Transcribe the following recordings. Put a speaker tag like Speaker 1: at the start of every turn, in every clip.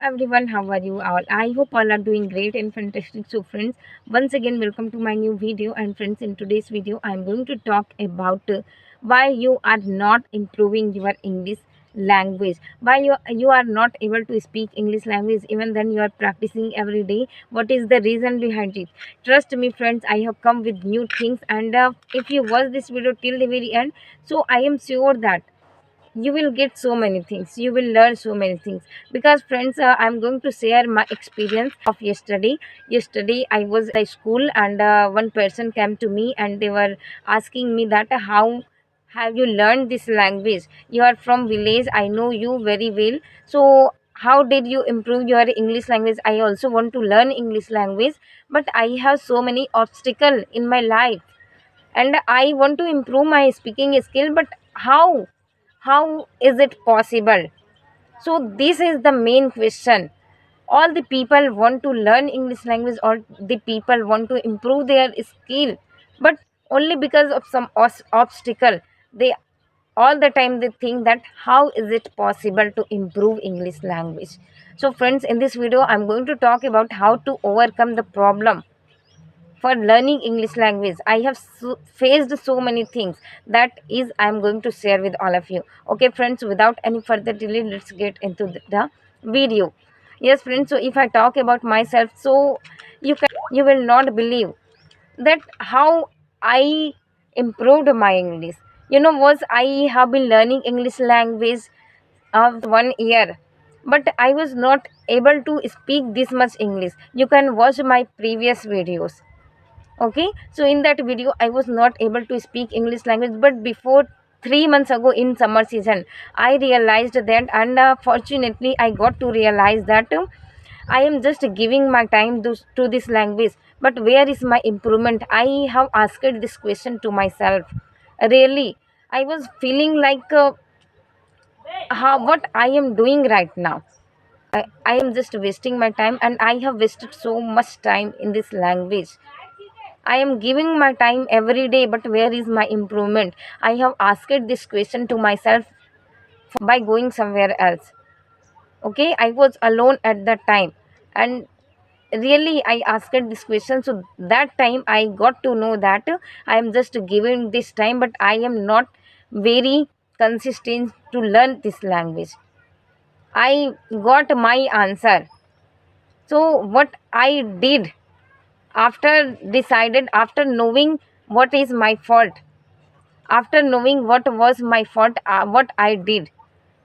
Speaker 1: Everyone, how are you all? I hope all are doing great and fantastic. So, friends, once again, welcome to my new video. And, friends, in today's video, I'm going to talk about why you are not improving your English language. Why you are not able to speak English language even then you are practicing every day. What is the reason behind it? Trust me, friends, I have come with new things. And if you watch this video till the very end, so I am sure that you will get so many things, you will learn so many things. Because friends, I'm going to share my experience of yesterday I was at school, and one person came to me and they were asking me that how have you learned this language? You are from village, I know you very well, so how did you improve your English language? I also want to learn English language, but I have so many obstacles in my life, and I want to improve my speaking skill, but how is it possible? So this is the main question. All the people want to learn English language, or the people want to improve their skill, but only because of some obstacle, they all the time they think that how is it possible to improve English language. So friends, in this video I'm going to talk about how to overcome the problem for learning English language. I have faced so many things, that is I'm going to share with all of you. Okay friends, without any further delay, let's get into the video. Yes friends, so if I talk about myself, so you will not believe that how I improved my English. You know, was I have been learning English language of 1 year, but I was not able to speak this much English. You can watch my previous videos. Okay, so in that video I was not able to speak English language, but before 3 months ago in summer season I realized that, and fortunately I got to realize that I am just giving my time to this language, but where is my improvement? I have asked this question to myself. Really, I was feeling like what I am doing right now. I am just wasting my time, and I have wasted so much time in this language. I am giving my time every day, but where is my improvement? I have asked this question to myself by going somewhere else. Okay, I was alone at that time, and really I asked this question. So that time I got to know that I am just giving this time, but I am not very consistent to learn this language. I got my answer. So what I did, after knowing what is my fault, after knowing what was my fault, what I did.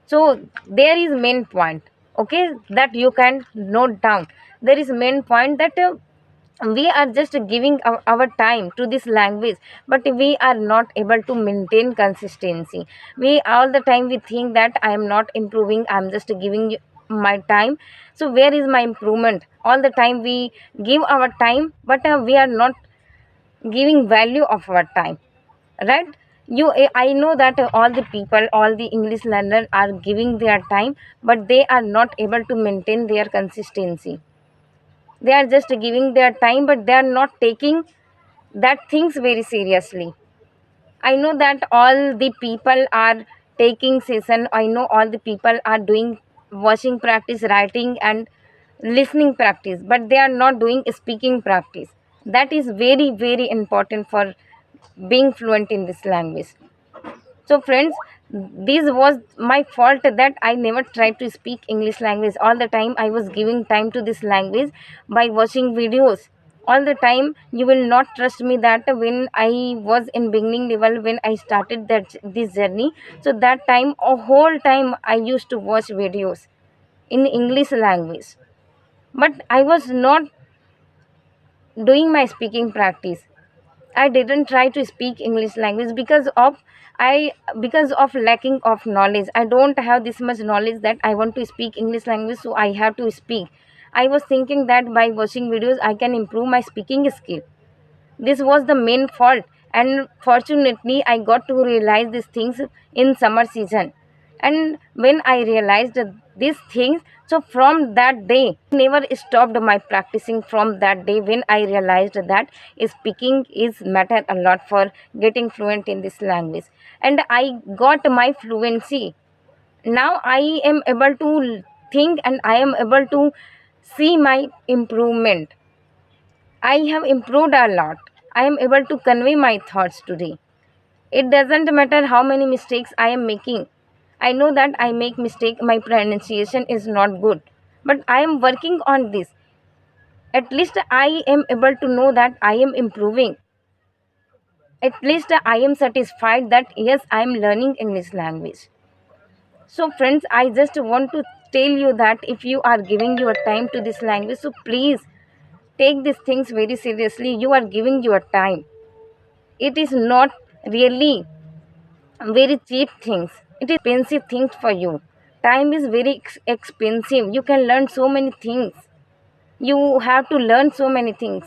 Speaker 1: So there is main point, okay, that you can note down. There is main point that we are just giving our time to this language, but we are not able to maintain consistency. We all the time we think that I am not improving, I am just giving my time. So where is my improvement? All the time we give our time, but we are not giving value of our time, right? I know that all the people, all the English learners are giving their time, but they are not able to maintain their consistency. They are just giving their time, but they are not taking that things very seriously. I know that all the people are taking session, I know all the people are doing watching practice, writing and listening practice, but they are not doing speaking practice. That is very very important for being fluent in this language. So friends, this was my fault that I never tried to speak English language. All the time I was giving time to this language by watching videos. All the time, you will not trust me that when I was in beginning level, when I started this journey, so that time, a whole time I used to watch videos in English language. But I was not doing my speaking practice. I didn't try to speak English language I because of lacking of knowledge. I don't have this much knowledge that I want to speak English language, so I have to speak. I was thinking that by watching videos I can improve my speaking skill. This was the main fault, and fortunately I got to realize these things in summer season. And when I realized these things, so from that day never stopped my practicing. From that day when I realized that speaking is matter a lot for getting fluent in this language, and I got my fluency. Now I am able to think and I am able to see my improvement. I have improved a lot. I am able to convey my thoughts today. It doesn't matter how many mistakes I am making. I know that I make mistake, my pronunciation is not good, but I am working on this. At least I am able to know that I am improving. At least I am satisfied that yes, I am learning English language. So friends, I just want to tell you that if you are giving your time to this language, so please take these things very seriously. You are giving your time. It is not really very cheap things. It is expensive things for you. Time is very expensive. You can learn so many things. You have to learn so many things.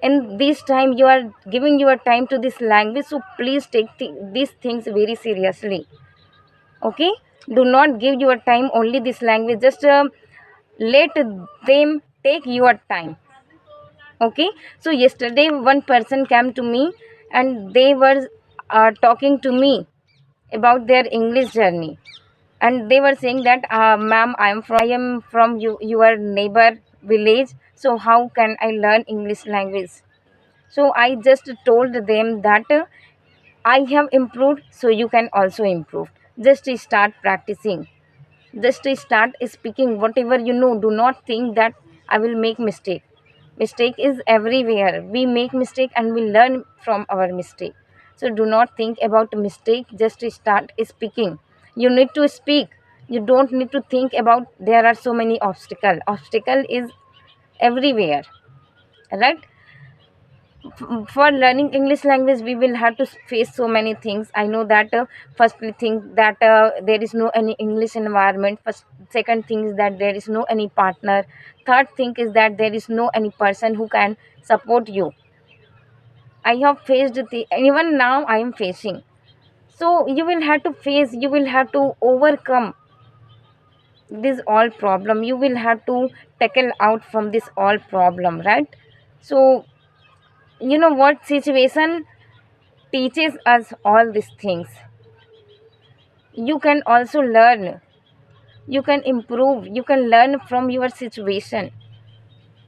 Speaker 1: And this time you are giving your time to this language, so please take these things very seriously. Okay, do not give your time only this language. Just let them take your time. Okay, so yesterday one person came to me and they were talking to me about their English journey, and they were saying that ma'am, I am from your neighbor village, so how can I learn English language? So I just told them that I have improved, so you can also improve. Just start practicing. Just start speaking whatever you know. Do not think that I will make mistake. Mistake is everywhere. We make mistake and we learn from our mistake. So do not think about mistake. Just start speaking. You need to speak. You don't need to think about there are so many obstacle. Obstacle is everywhere, right? For learning English language we will have to face so many things. I know that firstly think that there is no any English environment. First, second thing is that there is no any partner. Third thing is that there is no any person who can support you. I have faced even now I am facing. So you will have to face, you will have to overcome this all problem. You will have to tackle out from this all problem, right? So you know what, situation teaches us all these things. You can also learn, you can improve, you can learn from your situation.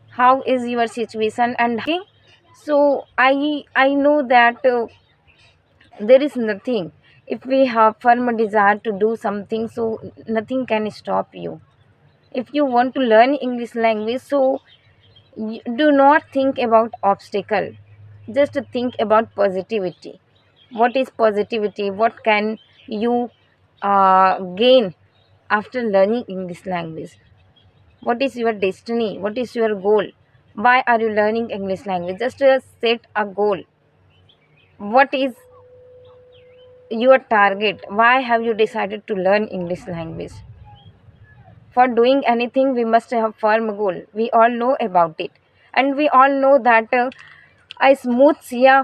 Speaker 1: How is your situation? And okay, so I know that there is nothing. If we have firm desire to do something, so nothing can stop you. If you want to learn English language, so do not think about obstacle. Just think about positivity. What is positivity? What can you gain after learning English language? What is your destiny? What is your goal? Why are you learning English language? Just set a goal. What is your target? Why have you decided to learn English language? For doing anything we must have firm goal. We all know about it. And we all know that a smooth sea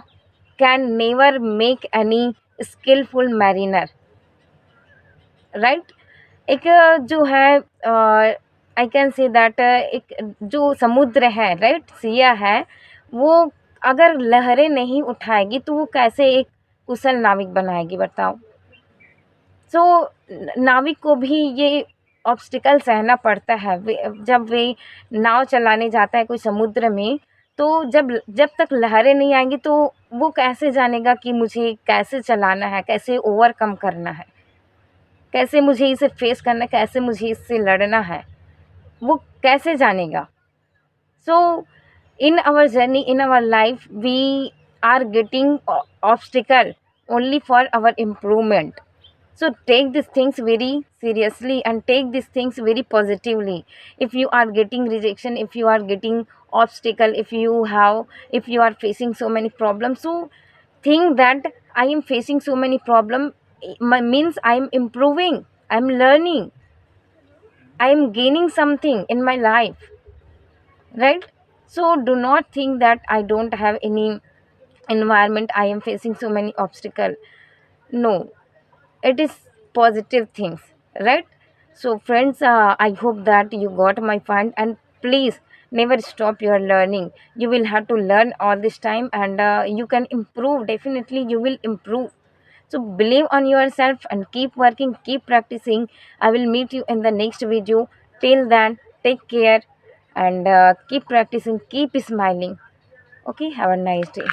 Speaker 1: can never make any skillful mariner, right? एक जो है I can say that एक जो समुद्र है, right, Siya है, वो अगर लहरें नहीं उठाएगी तो वो कैसे एक कुशल नाविक बनाएगी, बताओ? सो नाविक को भी ये ऑब्स्टिकल सहना पड़ता है। जब वे नाव चलाने जाता है कोई समुद्र में, तो जब जब तक लहरें नहीं आएंगी तो वो कैसे जानेगा कि मुझे कैसे चलाना है, कैसे ओवरकम करना है, कैसे मुझे इसे फेस करना है, कैसे मुझे इससे लड़ना है, वो कैसे जानेगा? सो in our journey, in our life, we are getting obstacle only for our improvement. So take these things very seriously and take these things very positively. If you are getting rejection, if you are getting obstacle, if you are facing so many problems, so think that I am facing so many problem, means I am improving, I am learning, I am gaining something in my life, right? So do not think that I don't have any environment, I am facing so many obstacle. No, it is positive things, right? So friends, I hope that you got my point, and please never stop your learning. You will have to learn all this time, and you can improve. Definitely you will improve. So believe on yourself and keep working, keep practicing. I will meet you in the next video. Till then, take care and keep practicing, keep smiling. Okay, have a nice day.